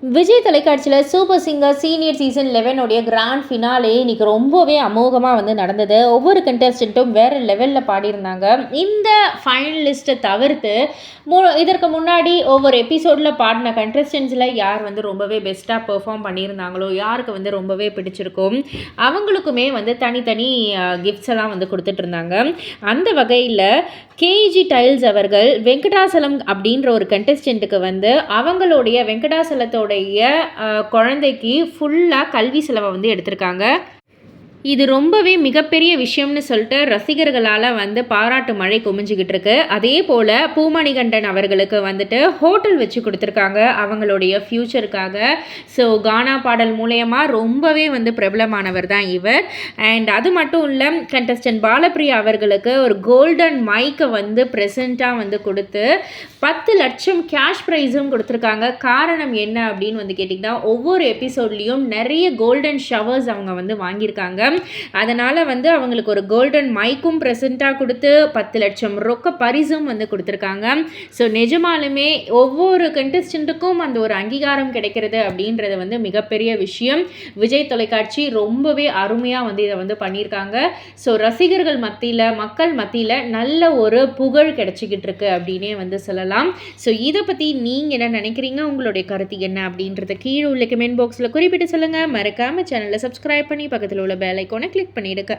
விஜய் தொலைக்காட்சியில் super singer senior season 11 உடைய grand finale இன்றைக்கி ரொம்பவே அமோகமாக வந்து நடந்தது. ஒவ்வொரு கண்டஸ்டண்ட்டும் வேறு லெவலில் பாடியிருந்தாங்க. இந்த ஃபைனலிஸ்ட்டை தவிர்த்து இதற்கு முன்னாடி ஒவ்வொரு எபிசோடில் பாடின கண்டஸ்டன்ஸில் யார் வந்து ரொம்பவே பெஸ்ட்டாக பெர்ஃபார்ம் பண்ணியிருந்தாங்களோ, யாருக்கு வந்து ரொம்பவே பிடிச்சிருக்கும், அவங்களுக்குமே வந்து தனித்தனி கிஃப்ட்ஸ் எல்லாம் வந்து கொடுத்துட்ருந்தாங்க. அந்த வகையில் கேஜி டைல்ஸ் அவர்கள் வெங்கடாசலம் அப்படின்ற ஒரு கண்டஸ்டண்ட்டுக்கு வந்து அவங்களுடைய வெங்கடாசலத்தோடைய குழந்தைக்கு ஃபுல்லாக கல்வி செலவை வந்து எடுத்திருக்காங்க. இது ரொம்பவே மிகப்பெரிய விஷயம்னு சொல்லிட்டு ரசிகர்களால் வந்து பாராட்டு மழை குமிஞ்சிக்கிட்டு இருக்கு. அதே போல் பூமணிகண்டன் அவர்களுக்கு வந்துட்டு ஹோட்டல் வச்சு கொடுத்துருக்காங்க அவங்களுடைய ஃப்யூச்சருக்காக. ஸோ கானா பாடல் மூலயமா ரொம்பவே வந்து பிரபலமானவர் தான் இவர். அண்ட் அது மட்டும் இல்லை, கண்டஸ்டன்ட் பாலப்பிரியா அவர்களுக்கு ஒரு கோல்டன் மைக்கை வந்து ப்ரெசண்ட்டாக வந்து கொடுத்து 10 லட்சம் கேஷ் ப்ரைஸும் கொடுத்துருக்காங்க. காரணம் என்ன அப்படின்னு வந்து கேட்டிங்கன்னா, ஒவ்வொரு எபிசோட்லேயும் நிறைய கோல்டன் ஷவர்ஸ் அவங்க வந்து வாங்கியிருக்காங்க. அதனால் வந்து அவங்களுக்கு ஒரு கோல்டன் மைக்கும் ப்ரெசண்ட்டாக கொடுத்து 10 லட்சம் ரொக்க பரிசும் வந்து கொடுத்துருக்காங்க. ஸோ நிஜமாலுமே ஒவ்வொரு கண்டஸ்டண்ட்டுக்கும் அந்த ஒரு அங்கீகாரம் கிடைக்கிறது அப்படின்றது வந்து மிகப்பெரிய விஷயம். விஜய் தொலைக்காட்சி ரொம்பவே அருமையாக வந்து இதை வந்து பண்ணியிருக்காங்க. ஸோ ரசிகர்கள் மத்தியில், மக்கள் மத்தியில் நல்ல ஒரு புகழ் கிடைச்சிக்கிட்டு இருக்கு அப்படின்னே வந்து சொல்லலாம். ஸோ இதை பற்றி நீங்கள் என்ன நினைக்கிறீங்க, உங்களுடைய கருத்து என்ன அப்படின்றத கீழே உள்ள கமெண்ட் பாக்ஸில் குறிப்பிட்டு சொல்லுங்கள். மறக்காமல் சேனலை சப்ஸ்கிரைப் பண்ணி பக்கத்தில் உள்ள பெல் ஐகானை கிளிக் பண்ணிவிடுங்க.